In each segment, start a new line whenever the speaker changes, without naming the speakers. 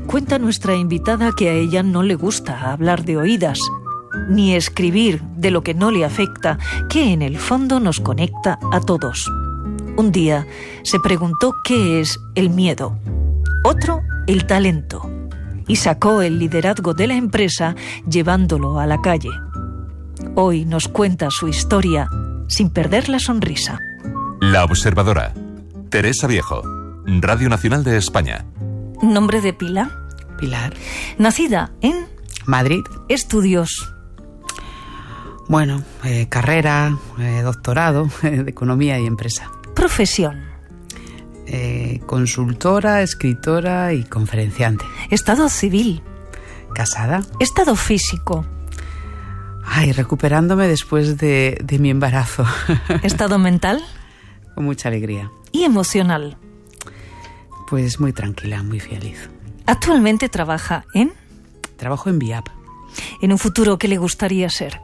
Cuenta nuestra invitada que a ella no le gusta hablar de oídas, ni escribir de lo que no le afecta, que en el fondo nos conecta a todos. Un día se preguntó qué es el miedo, otro el talento, y sacó el liderazgo de la empresa llevándolo a la calle. Hoy nos cuenta su historia sin perder la sonrisa.
La Observadora. Teresa Viejo, Radio Nacional de España.
¿Nombre de pila?
Pilar.
Nacida en
Madrid.
Estudios.
Bueno, carrera, doctorado de Economía y Empresa.
Profesión.
Consultora, escritora y conferenciante.
Estado civil.
Casada.
Estado físico.
Ay, recuperándome después de mi embarazo.
Estado mental.
Con mucha alegría.
Y emocional.
Pues muy tranquila, muy feliz.
Actualmente trabaja en...
Trabajo en VIAP.
En un futuro, ¿qué le gustaría ser?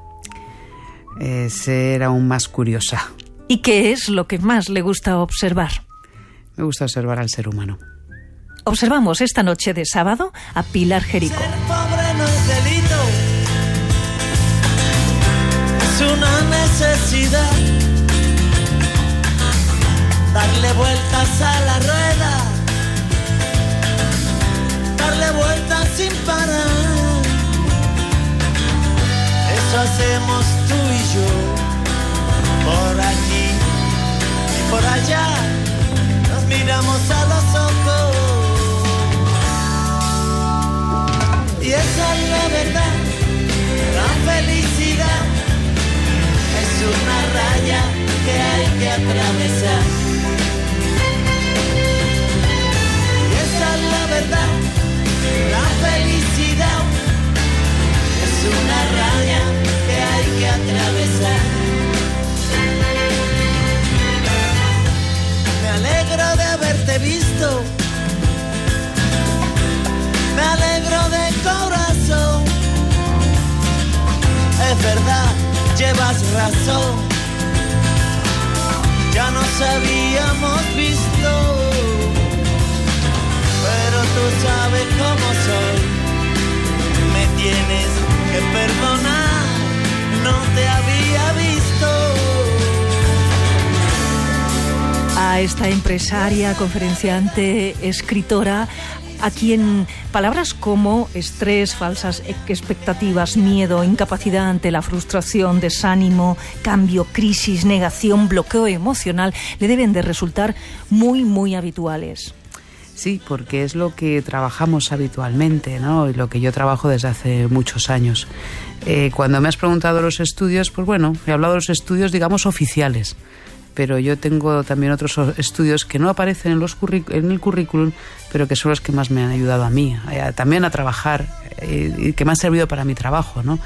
Ser aún más curiosa.
¿Y qué es lo que más le gusta observar?
Me gusta observar al ser humano.
Observamos esta noche de sábado a Pilar Jerico.
Ser pobre no es delito, es una necesidad. Darle vueltas a la rueda, darle vueltas sin parar. Eso hacemos tú y yo, por aquí y por allá, nos miramos a los ojos. Y esa es la verdad, la felicidad es una raya que hay que atravesar. Y esa es la verdad, la felicidad es una raya que hay que atravesar. Me alegro de haberte visto, me alegro de corazón. Es verdad, llevas razón, ya nos habíamos visto, pero tú sabes cómo soy, me tienes que perdonar, no te había visto.
A esta empresaria, conferenciante, escritora, a quien palabras como estrés, falsas expectativas, miedo, incapacidad ante la frustración, desánimo, cambio, crisis, negación, bloqueo emocional, le deben de resultar muy, muy habituales.
Sí, porque es lo que trabajamos habitualmente, ¿no? Y lo que yo trabajo desde hace muchos años. Cuando me has preguntado los estudios, pues bueno, he hablado de los estudios, digamos, oficiales. Pero yo tengo también otros estudios que no aparecen en el currículum, pero que son los que más me han ayudado a mí, también a trabajar, y que me han servido para mi trabajo, ¿no?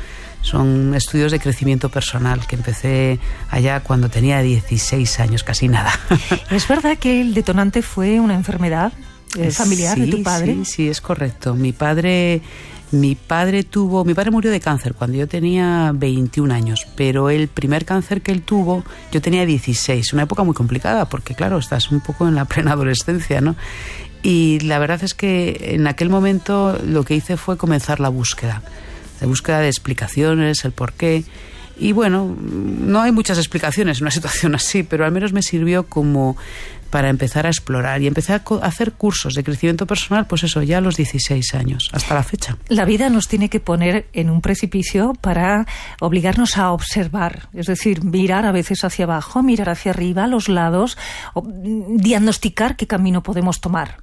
Son estudios de crecimiento personal que empecé allá cuando tenía 16 años, casi nada.
¿Es verdad que el detonante fue una enfermedad familiar de tu padre?
Sí, es correcto. Mi padre murió de cáncer cuando yo tenía 21 años, pero el primer cáncer que él tuvo, yo tenía 16, una época muy complicada, porque claro, estás un poco en la plena adolescencia, ¿no? Y la verdad es que en aquel momento lo que hice fue comenzar la búsqueda de explicaciones, el porqué. Y bueno, no hay muchas explicaciones en una situación así, pero al menos me sirvió como para empezar a explorar, y empecé a hacer cursos de crecimiento personal, pues eso, ya a los 16 años, hasta la fecha.
La vida nos tiene que poner en un precipicio para obligarnos a observar, es decir, mirar a veces hacia abajo, mirar hacia arriba, a los lados, diagnosticar qué camino podemos tomar.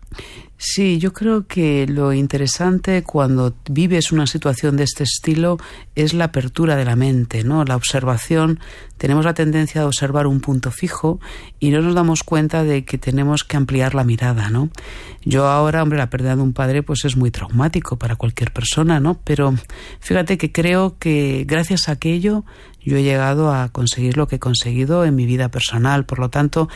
Sí, yo creo que lo interesante cuando vives una situación de este estilo es la apertura de la mente, ¿no? La observación. Tenemos la tendencia a observar un punto fijo y no nos damos cuenta de que tenemos que ampliar la mirada, ¿no? Yo ahora, la pérdida de un padre pues es muy traumático para cualquier persona, ¿no? Pero fíjate que creo que gracias a aquello yo he llegado a conseguir lo que he conseguido en mi vida personal. Por lo tanto,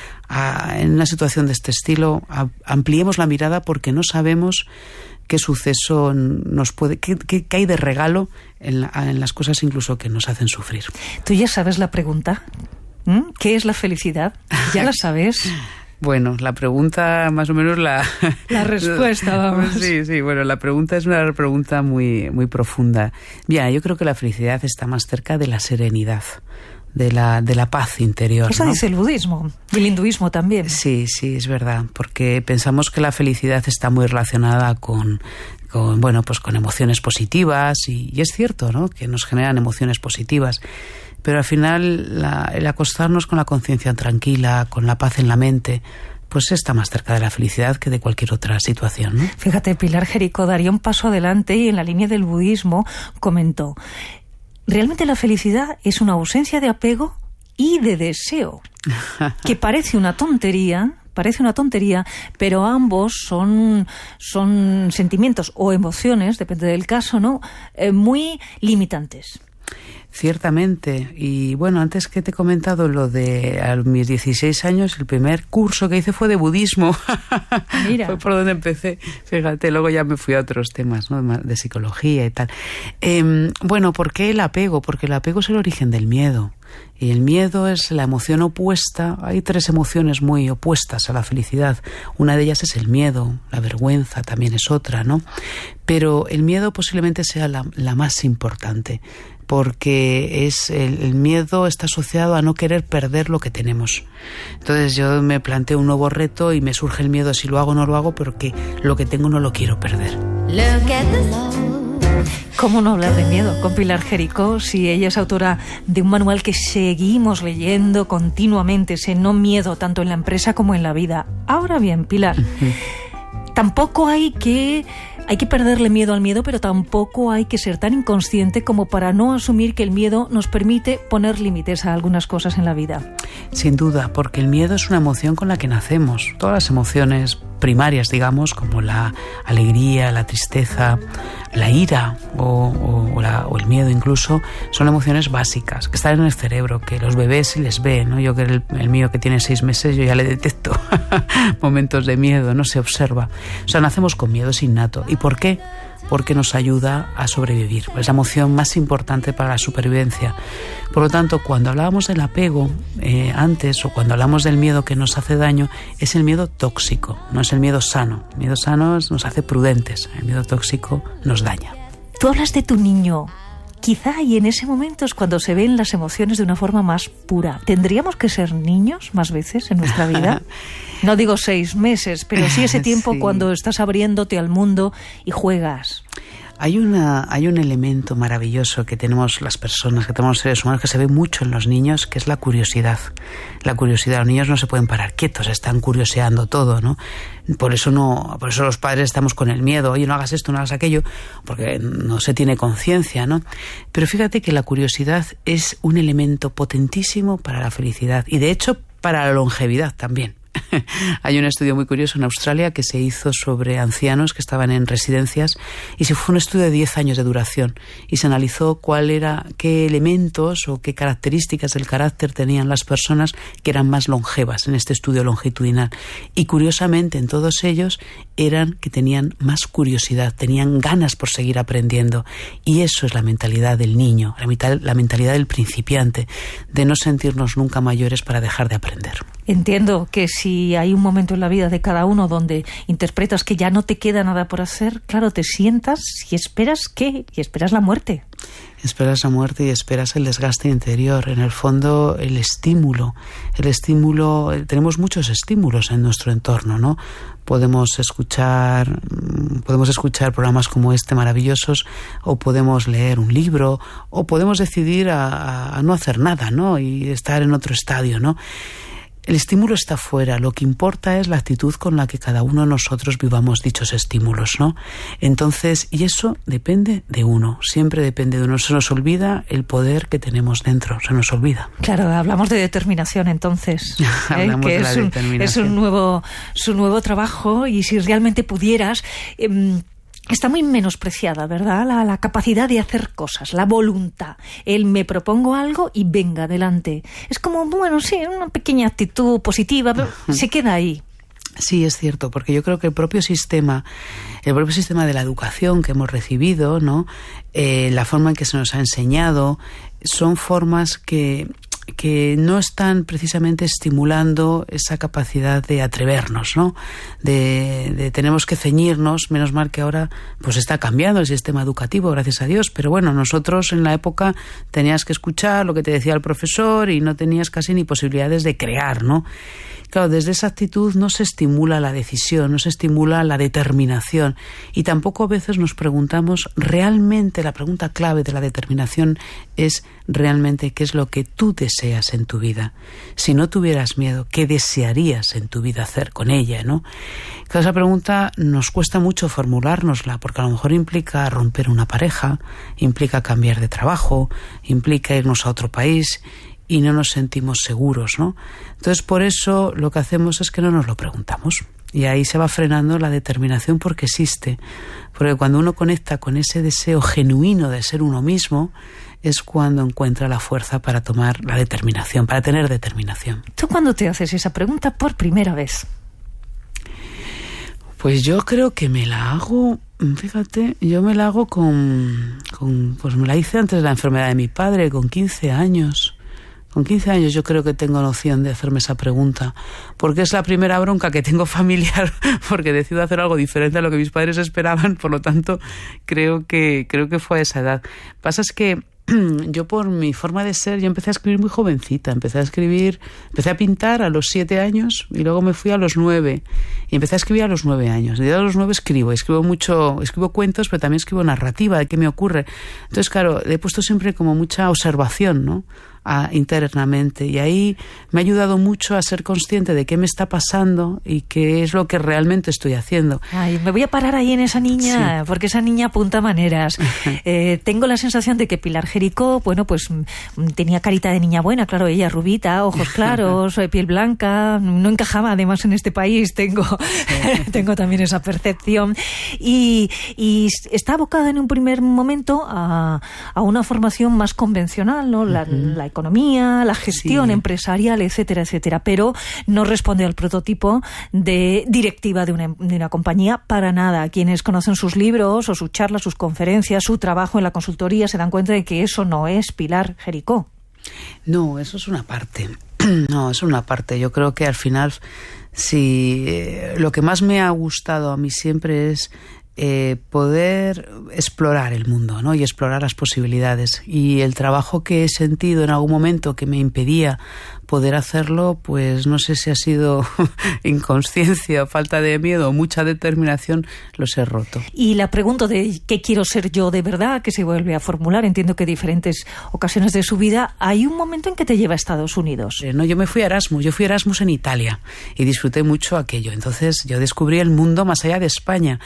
en una situación de este estilo, ampliemos la mirada porque no sabemos qué suceso nos puede, qué hay de regalo en las cosas incluso que nos hacen sufrir.
¿Tú ya sabes la pregunta? ¿Qué es la felicidad? ¿Ya la sabes?
Bueno, la pregunta más o menos
la respuesta, vamos.
Sí, bueno, la pregunta es una pregunta muy, muy profunda. Bien, yo creo que la felicidad está más cerca de la serenidad, de la paz interior.
Eso, ¿no?, dice el budismo y el hinduismo también.
Sí, es verdad, porque pensamos que la felicidad está muy relacionada con emociones positivas, y es cierto, ¿no?, que nos generan emociones positivas. Pero al final el acostarnos con la conciencia tranquila, con la paz en la mente, pues está más cerca de la felicidad que de cualquier otra situación, ¿no?
Fíjate, Pilar Jericó daría un paso adelante y en la línea del budismo comentó: realmente la felicidad es una ausencia de apego y de deseo, que parece una tontería, pero ambos son sentimientos o emociones, depende del caso, ¿no?, muy limitantes.
Ciertamente. Y bueno, antes que te he comentado lo de a mis 16 años, el primer curso que hice fue de budismo.
Mira.
Fue por donde empecé. Fíjate, luego ya me fui a otros temas, ¿no?, de psicología y tal. Bueno, ¿por qué el apego? Porque el apego es el origen del miedo. Y el miedo es la emoción opuesta. Hay 3 emociones muy opuestas a la felicidad. Una de ellas es el miedo, la vergüenza también es otra, ¿no? Pero el miedo posiblemente sea la más importante, porque el miedo está asociado a no querer perder lo que tenemos. Entonces yo me planteo un nuevo reto y me surge el miedo si lo hago o no lo hago, porque lo que tengo no lo quiero perder.
¿Cómo no hablar de miedo con Pilar Jericó si ella es autora de un manual que seguimos leyendo continuamente, ese No miedo, tanto en la empresa como en la vida? Ahora bien, Pilar, tampoco hay que perderle miedo al miedo, pero tampoco hay que ser tan inconsciente como para no asumir que el miedo nos permite poner límites a algunas cosas en la vida.
Sin duda, porque el miedo es una emoción con la que nacemos. Todas las emociones primarias, digamos, como la alegría, la tristeza, la ira o el miedo incluso, son emociones básicas que están en el cerebro, que los bebés sí les ve, ¿no? Yo que el mío que tiene 6 meses, yo ya le detecto momentos de miedo, no se observa. O sea, nacemos con miedo, es innato. ¿Y por qué? Porque nos ayuda a sobrevivir. Es la emoción más importante para la supervivencia. Por lo tanto, cuando hablábamos del apego antes, o cuando hablamos del miedo que nos hace daño, es el miedo tóxico, no es el miedo sano. El miedo sano nos hace prudentes, el miedo tóxico nos daña.
Tú hablas de tu niño. Quizá y en ese momento es cuando se ven las emociones de una forma más pura. ¿Tendríamos que ser niños más veces en nuestra vida? No digo 6 meses, pero sí ese tiempo sí, cuando estás abriéndote al mundo y juegas.
Hay un elemento maravilloso que tenemos las personas, que tenemos los seres humanos, que se ve mucho en los niños, que es la curiosidad. La curiosidad. Los niños no se pueden parar quietos, están curioseando todo, ¿no? Por eso los padres estamos con el miedo. Oye, no hagas esto, no hagas aquello, porque no se tiene conciencia, ¿no? Pero fíjate que la curiosidad es un elemento potentísimo para la felicidad y, de hecho, para la longevidad también. Hay un estudio muy curioso en Australia que se hizo sobre ancianos que estaban en residencias, y se fue un estudio de 10 años de duración y se analizó qué elementos o qué características del carácter tenían las personas que eran más longevas en este estudio longitudinal. Y curiosamente en todos ellos eran que tenían más curiosidad, tenían ganas por seguir aprendiendo, y eso es la mentalidad del niño, la mentalidad del principiante, de no sentirnos nunca mayores para dejar de aprender.
Entiendo que si hay un momento en la vida de cada uno donde interpretas que ya no te queda nada por hacer, claro, te sientas y esperas ¿qué? Y esperas la muerte.
Esperas la muerte y esperas el desgaste interior. En el fondo, el estímulo, tenemos muchos estímulos en nuestro entorno, ¿no? Podemos escuchar programas como este maravillosos, o podemos leer un libro, o podemos decidir a no hacer nada, ¿no? Y estar en otro estadio, ¿no? El estímulo está fuera, lo que importa es la actitud con la que cada uno de nosotros vivamos dichos estímulos, ¿no? Entonces, y eso depende de uno, siempre depende de uno. Se nos olvida el poder que tenemos dentro, se nos olvida.
Claro, hablamos de determinación entonces,
hablamos
que
de la determinación.
Es su nuevo trabajo, y si realmente pudieras... Está muy menospreciada, ¿verdad? La capacidad de hacer cosas, la voluntad. El me propongo algo y venga, adelante. Es como, bueno, sí, una pequeña actitud positiva, pero se queda ahí.
Sí, es cierto, porque yo creo que el propio sistema de la educación que hemos recibido, ¿no? La forma en que se nos ha enseñado, son formas que que no están precisamente estimulando esa capacidad de atrevernos, ¿no? De tenemos que ceñirnos, menos mal que ahora pues está cambiando el sistema educativo, gracias a Dios, pero bueno, nosotros en la época tenías que escuchar lo que te decía el profesor y no tenías casi ni posibilidades de crear, ¿no? Claro, desde esa actitud no se estimula la decisión, no se estimula la determinación y tampoco a veces nos preguntamos realmente, la pregunta clave de la determinación es realmente qué es lo que tú deseas en tu vida. Si no tuvieras miedo, ¿qué desearías en tu vida hacer con ella, no? Claro, esa pregunta nos cuesta mucho formulárnosla porque a lo mejor implica romper una pareja, implica cambiar de trabajo, implica irnos a otro país y no nos sentimos seguros, ¿no? Entonces, por eso lo que hacemos es que no nos lo preguntamos. Y ahí se va frenando la determinación porque existe. Porque cuando uno conecta con ese deseo genuino de ser uno mismo, es cuando encuentra la fuerza para tomar la determinación, para tener determinación.
¿Tú cuándo te haces esa pregunta por primera vez?
Pues yo creo que me la hago, fíjate, yo me la hago pues me la hice antes de la enfermedad de mi padre, con 15 años. Con 15 años yo creo que tengo noción de hacerme esa pregunta, porque es la primera bronca que tengo familiar, porque decido hacer algo diferente a lo que mis padres esperaban, por lo tanto creo que fue a esa edad. Pasa es que yo por mi forma de ser, yo empecé a escribir muy jovencita, empecé a pintar a los 7 años y luego me fui a los 9 y empecé a escribir a los 9 años. Y a los 9 escribo cuentos, pero también escribo narrativa de qué me ocurre. Entonces, claro, he puesto siempre como mucha observación, ¿no? Internamente, y ahí me ha ayudado mucho a ser consciente de qué me está pasando y qué es lo que realmente estoy haciendo.
Ay, me voy a parar ahí en esa niña, sí, porque esa niña apunta maneras. Tengo la sensación de que Pilar Jericó, bueno, pues tenía carita de niña buena, claro, ella rubita, ojos claros, piel blanca, no encajaba además en este país, tengo también esa percepción, y está abocada en un primer momento a una formación más convencional, ¿no? La economía, la gestión empresarial, etcétera, etcétera, pero no responde al prototipo de directiva de una compañía para nada. Quienes conocen sus libros o sus charlas, sus conferencias, su trabajo en la consultoría se dan cuenta de que eso no es Pilar Jericó.
No, eso es una parte. No, es una parte. Yo creo que al final, lo que más me ha gustado a mí siempre es poder explorar el mundo, ¿no? Y explorar las posibilidades. Y el trabajo que he sentido en algún momento que me impedía poder hacerlo, pues no sé si ha sido inconsciencia, falta de miedo o mucha determinación, los he roto.
Y la pregunta de ¿qué quiero ser yo de verdad? Que se vuelve a formular, entiendo que en diferentes ocasiones de su vida. Hay un momento en que te lleva a Estados Unidos.
No, yo me fui a Erasmus, en Italia y disfruté mucho aquello. Entonces yo descubrí el mundo más allá de España.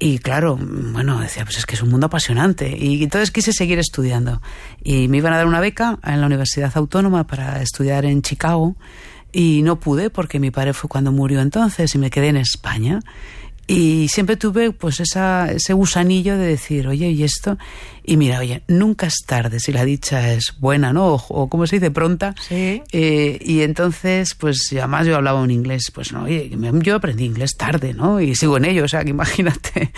Y claro, bueno, decía, pues es que es un mundo apasionante. Y entonces quise seguir estudiando. Y me iban a dar una beca en la Universidad Autónoma para estudiar en Chicago. Y no pude porque mi padre fue cuando murió entonces y me quedé en España. Y siempre tuve pues ese gusanillo de decir, oye, ¿y esto? Y mira, oye, nunca es tarde si la dicha es buena, ¿no? O ¿cómo se dice? Pronta. Sí. Y entonces, pues además yo hablaba un inglés, pues no, oye, yo aprendí inglés tarde, ¿no? Y sigo en ello, o sea, que imagínate.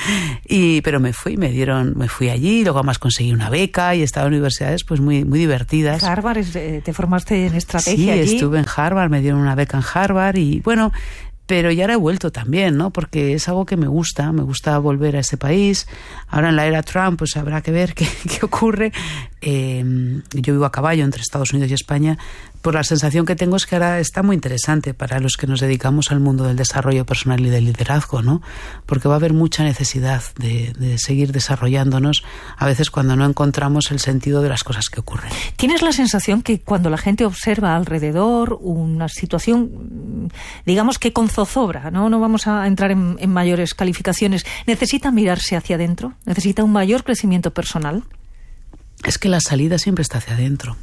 Pero me fui allí, luego además conseguí una beca y he estado en universidades pues muy, muy divertidas.
Harvard, ¿te formaste en estrategia allí?
Sí, estuve en Harvard, me dieron una beca en Harvard y bueno... Pero ya ahora he vuelto también, ¿no? Porque es algo que me gusta volver a ese país. Ahora en la era Trump, pues habrá que ver qué ocurre. Yo vivo a caballo entre Estados Unidos y España. Por la sensación que tengo es que ahora está muy interesante para los que nos dedicamos al mundo del desarrollo personal y del liderazgo, ¿no? Porque va a haber mucha necesidad de seguir desarrollándonos, a veces cuando no encontramos el sentido de las cosas que ocurren.
¿Tienes la sensación que cuando la gente observa alrededor una situación, digamos que con zozobra, ¿no? No vamos a entrar en mayores calificaciones, necesita mirarse hacia adentro? ¿Necesita un mayor crecimiento personal?
Es que la salida siempre está hacia adentro.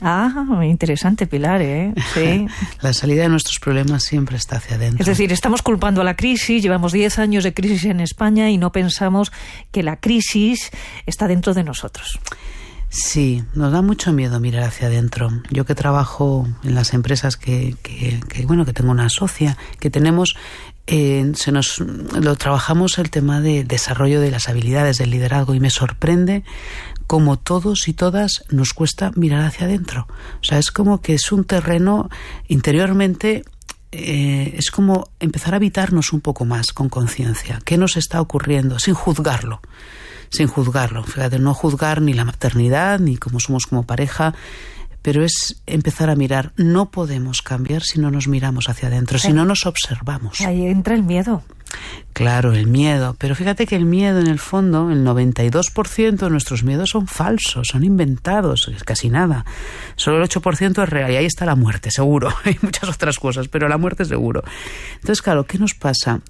Ah, muy interesante, Pilar, ¿eh? Sí.
La salida de nuestros problemas siempre está hacia adentro.
Es decir, estamos culpando a la crisis, llevamos 10 años de crisis en España y no pensamos que la crisis está dentro de nosotros.
Sí, nos da mucho miedo mirar hacia adentro. Yo que trabajo en las empresas que tengo una socia, que tenemos, trabajamos el tema de desarrollo de las habilidades del liderazgo y me sorprende como todos y todas nos cuesta mirar hacia adentro. O sea, es como que es un terreno interiormente, es como empezar a habitarnos un poco más con conciencia. ¿Qué nos está ocurriendo? Sin juzgarlo. Fíjate, no juzgar ni la maternidad, ni cómo somos como pareja, pero es empezar a mirar. No podemos cambiar si no nos miramos hacia adentro, si no nos observamos.
Ahí entra el miedo.
Claro, el miedo. Pero fíjate que el miedo, en el fondo, el 92% de nuestros miedos son falsos, son inventados, es casi nada. Solo el 8% es real, y ahí está la muerte, seguro. Hay muchas otras cosas, pero la muerte seguro. Entonces, claro, ¿qué nos pasa?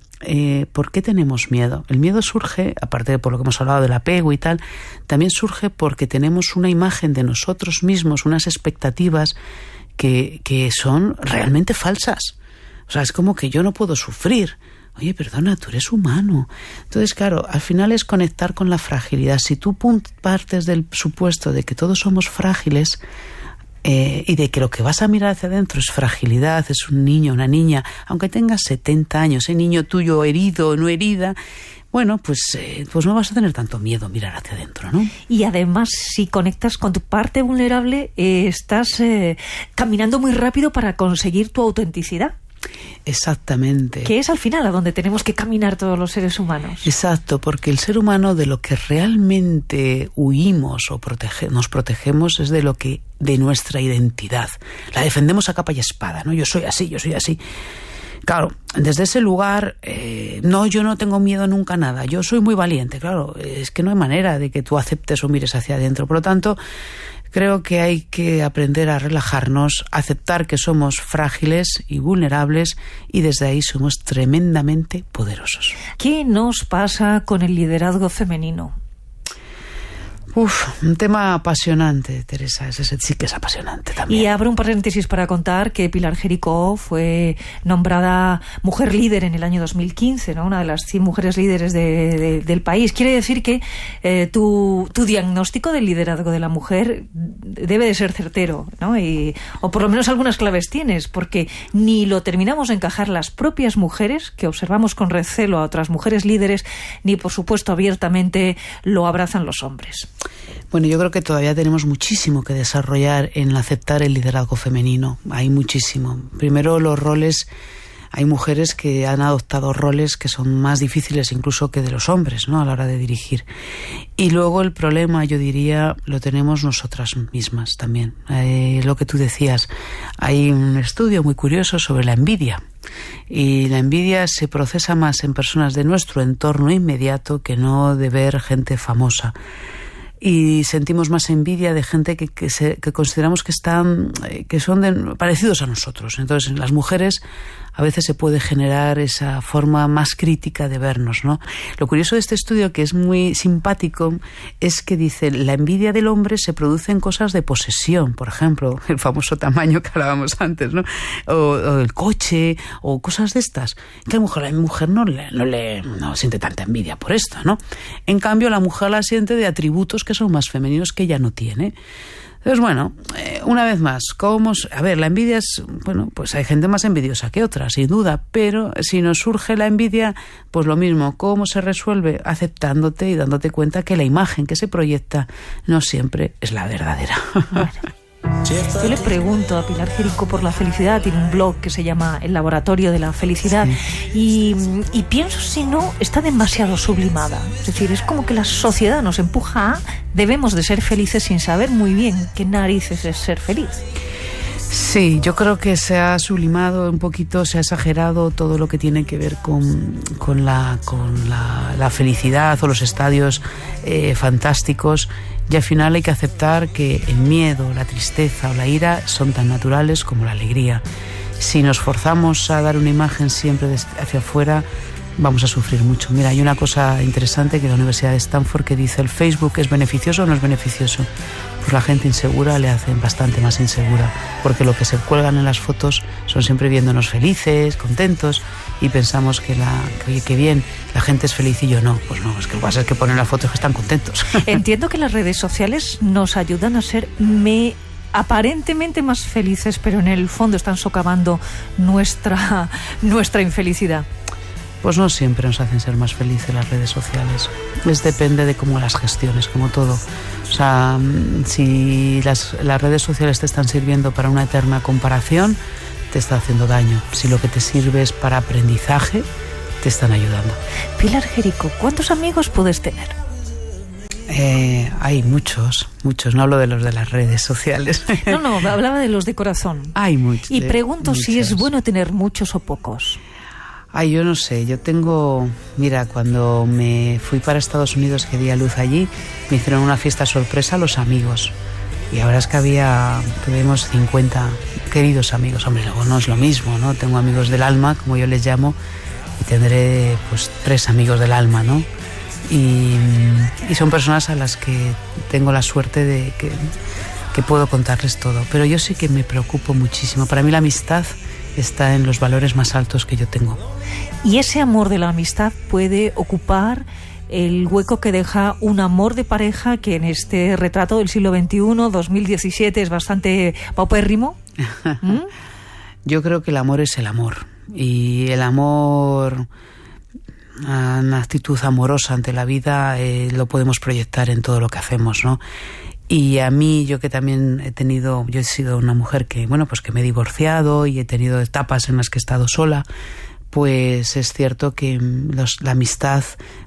¿Por qué tenemos miedo? El miedo surge, aparte de por lo que hemos hablado del apego y tal, también surge porque tenemos una imagen de nosotros mismos, unas expectativas que son realmente falsas. O sea, es como que yo no puedo sufrir. Oye, perdona, tú eres humano. Entonces, claro, al final es conectar con la fragilidad. Si tú partes del supuesto de que todos somos frágiles, y de que lo que vas a mirar hacia adentro es fragilidad, es un niño, una niña, aunque tengas 70 años, ese niño tuyo herido o no herida, bueno, pues no vas a tener tanto miedo a mirar hacia adentro, ¿no?
Y además, si conectas con tu parte vulnerable, estás caminando muy rápido para conseguir tu autenticidad.
Exactamente.
Que es al final a donde tenemos que caminar todos los seres humanos.
Exacto, porque el ser humano, de lo que realmente huimos o nos protegemos es de nuestra identidad. La defendemos a capa y espada, ¿no? Yo soy así. Claro, desde ese lugar, yo no tengo miedo nunca a nada, yo soy muy valiente. Claro, es que no hay manera de que tú aceptes o mires hacia adentro. Por lo tanto, creo que hay que aprender a relajarnos, aceptar que somos frágiles y vulnerables, y desde ahí somos tremendamente poderosos.
¿Qué nos pasa con el liderazgo femenino?
Un tema apasionante, Teresa, ese sí que es apasionante también.
Y abro un paréntesis para contar que Pilar Jericó fue nombrada mujer líder en el año 2015, ¿no? Una de las 100 mujeres líderes del país. Quiere decir que tu diagnóstico del liderazgo de la mujer debe de ser certero, ¿no? O por lo menos algunas claves tienes, porque ni lo terminamos de encajar las propias mujeres, que observamos con recelo a otras mujeres líderes, ni por supuesto abiertamente lo abrazan los hombres.
Bueno, yo creo que todavía tenemos muchísimo que desarrollar en aceptar el liderazgo femenino. Hay muchísimo. Primero, los roles. Hay mujeres que han adoptado roles que son más difíciles incluso que de los hombres, ¿no?, a la hora de dirigir. Y luego el problema, yo diría, lo tenemos nosotras mismas también. Lo que tú decías, hay un estudio muy curioso sobre la envidia. Y la envidia se procesa más en personas de nuestro entorno inmediato que no de ver gente famosa. Y sentimos más envidia de gente que consideramos que son parecidos a nosotros. Entonces, en las mujeres a veces se puede generar esa forma más crítica de vernos, ¿no? Lo curioso de este estudio, que es muy simpático, es que dice: la envidia del hombre se produce en cosas de posesión, por ejemplo, el famoso tamaño que hablábamos antes, ¿no? O el coche, o cosas de estas. Que la mujer no siente tanta envidia por esto, ¿no? En cambio, la mujer la siente de atributos que son más femeninos que ella no tiene. Entonces, bueno, una vez más, la envidia es, bueno, pues hay gente más envidiosa que otra, sin duda, pero si nos surge la envidia, pues lo mismo, ¿cómo se resuelve? Aceptándote y dándote cuenta que la imagen que se proyecta no siempre es la verdadera.
Bueno. Yo le pregunto a Pilar Jericó por la felicidad, tiene un blog que se llama El Laboratorio de la Felicidad, sí. y pienso si no está demasiado sublimada. Es decir, es como que la sociedad nos empuja a debemos de ser felices sin saber muy bien qué narices es ser feliz.
Sí, yo creo que se ha sublimado un poquito, se ha exagerado todo lo que tiene que ver con la felicidad o los estadios fantásticos. Y al final hay que aceptar que el miedo, la tristeza o la ira son tan naturales como la alegría. Si nos forzamos a dar una imagen siempre hacia afuera, vamos a sufrir mucho. Mira, hay una cosa interesante que la Universidad de Stanford que dice: ¿el Facebook es beneficioso o no es beneficioso? Pues la gente insegura le hacen bastante más insegura, porque lo que se cuelgan en las fotos son siempre viéndonos felices, contentos, y pensamos que oye, qué bien, la gente es feliz y yo no. Pues no, es que lo que pasa es que ponen las fotos que están contentos.
Entiendo que las redes sociales nos ayudan a ser aparentemente más felices, pero en el fondo están socavando nuestra infelicidad.
pues no siempre nos hacen ser más felices las redes sociales. Depende de cómo las gestiones, como todo. O sea, si las redes sociales te están sirviendo para una eterna comparación, te está haciendo daño. Si lo que te sirve es para aprendizaje, te están ayudando.
Pilar Jerico, ¿cuántos amigos puedes tener?
Hay muchos. No hablo de los de las redes sociales.
No, hablaba de los de corazón.
Hay muchos.
Y pregunto si es bueno tener muchos o pocos.
Yo no sé, yo tengo... Mira, cuando me fui para Estados Unidos, que di a luz allí, me hicieron una fiesta sorpresa a los amigos. Y ahora es que tuvimos 50 queridos amigos. Hombre, luego no es lo mismo, ¿no? Tengo amigos del alma, como yo les llamo, y tendré pues 3 amigos del alma, ¿no? Y son personas a las que tengo la suerte de que puedo contarles todo. Pero yo sí que me preocupo muchísimo. Para mí la amistad está en los valores más altos que yo tengo.
¿Y ese amor de la amistad puede ocupar el hueco que deja un amor de pareja que en este retrato del siglo XXI, 2017, es bastante paupérrimo?
Yo creo que el amor es el amor. Y el amor, una actitud amorosa ante la vida, lo podemos proyectar en todo lo que hacemos, ¿no? Y a mí, yo que también yo he sido una mujer que me he divorciado y he tenido etapas en las que he estado sola, pues es cierto que la amistad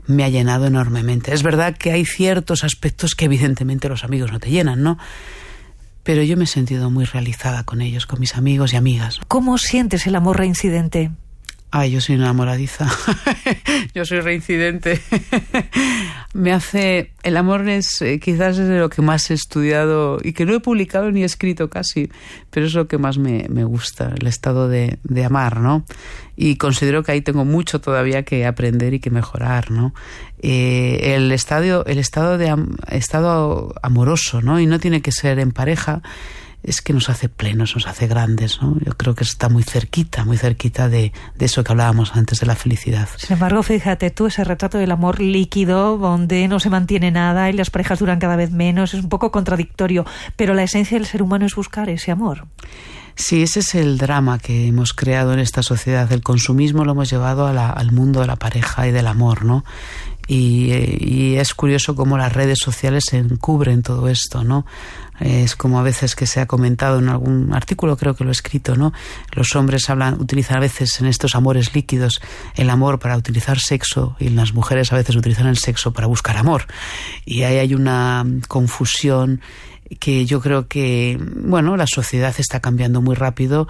me ha llenado enormemente. Es verdad que hay ciertos aspectos que evidentemente los amigos no te llenan, ¿no? Pero yo me he sentido muy realizada con ellos, con mis amigos y amigas.
¿Cómo sientes el amor reincidente?
Yo soy una enamoradiza. Yo soy reincidente. El amor es quizás es de lo que más he estudiado y que no he publicado ni he escrito casi, pero es lo que más me gusta, el estado de amar, ¿no? Y considero que ahí tengo mucho todavía que aprender y que mejorar, ¿no? El estado amoroso, ¿no? Y no tiene que ser en pareja. Es que nos hace plenos, nos hace grandes, ¿no? Yo creo que está muy cerquita de eso que hablábamos antes de la felicidad.
Sin embargo, fíjate tú, ese retrato del amor líquido, donde no se mantiene nada y las parejas duran cada vez menos, es un poco contradictorio, pero la esencia del ser humano es buscar ese amor.
Sí, ese es el drama que hemos creado en esta sociedad. El consumismo lo hemos llevado al mundo de la pareja y del amor, ¿no? Y es curioso cómo las redes sociales se encubren todo esto, ¿no? Es como a veces que se ha comentado en algún artículo, creo que lo he escrito, ¿no? Los hombres utilizan a veces en estos amores líquidos el amor para utilizar sexo y las mujeres a veces utilizan el sexo para buscar amor. Y ahí hay una confusión que yo creo que, la sociedad está cambiando muy rápido,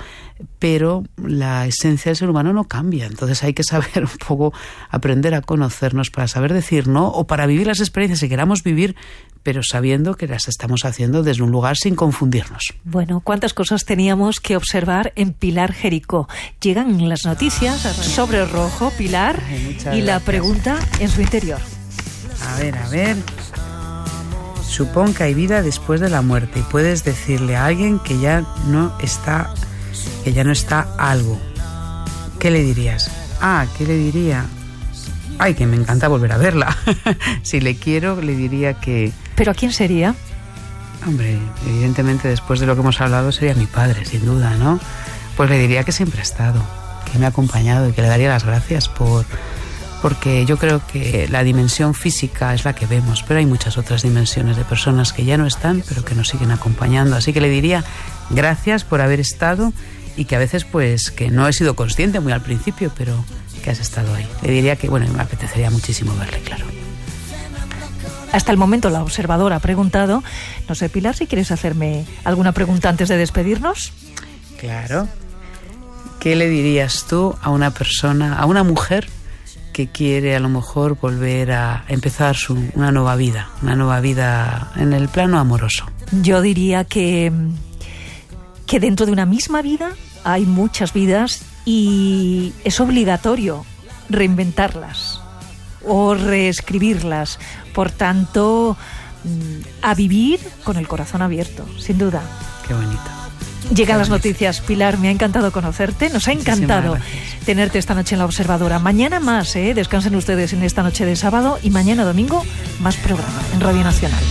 pero la esencia del ser humano no cambia. Entonces hay que saber un poco aprender a conocernos para saber decir no o para vivir las experiencias que queramos vivir, pero sabiendo que las estamos haciendo desde un lugar sin confundirnos.
Bueno, cuántas cosas teníamos que observar en Pilar Jerico. Llegan las noticias sobre rojo, Pilar, y la pregunta en su interior.
A ver. Supón que hay vida después de la muerte y puedes decirle a alguien que ya no está algo. ¿Qué le dirías? ¿Qué le diría? Que me encanta volver a verla. Si le quiero, le diría que...
¿Pero a quién sería?
Hombre, evidentemente después de lo que hemos hablado sería mi padre, sin duda, ¿no? Pues le diría que siempre ha estado, que me ha acompañado y que le daría las gracias porque yo creo que la dimensión física es la que vemos, pero hay muchas otras dimensiones de personas que ya no están, pero que nos siguen acompañando. Así que le diría gracias por haber estado y que a veces pues que no he sido consciente muy al principio, pero que has estado ahí. Le diría que, me apetecería muchísimo verle, claro.
Hasta el momento la observadora ha preguntado. No sé, Pilar, si quieres hacerme alguna pregunta antes de despedirnos.
Claro. ¿Qué le dirías tú a una mujer que quiere a lo mejor volver a empezar una nueva vida en el plano amoroso?
Yo diría que dentro de una misma vida hay muchas vidas y es obligatorio reinventarlas o reescribirlas. Por tanto, a vivir con el corazón abierto, sin duda.
Qué bonito.
Llegan las noticias. Pilar, me ha encantado conocerte, nos ha encantado tenerte esta noche en La Observadora. Mañana más, descansen ustedes en esta noche de sábado y mañana domingo más programa en Radio Nacional.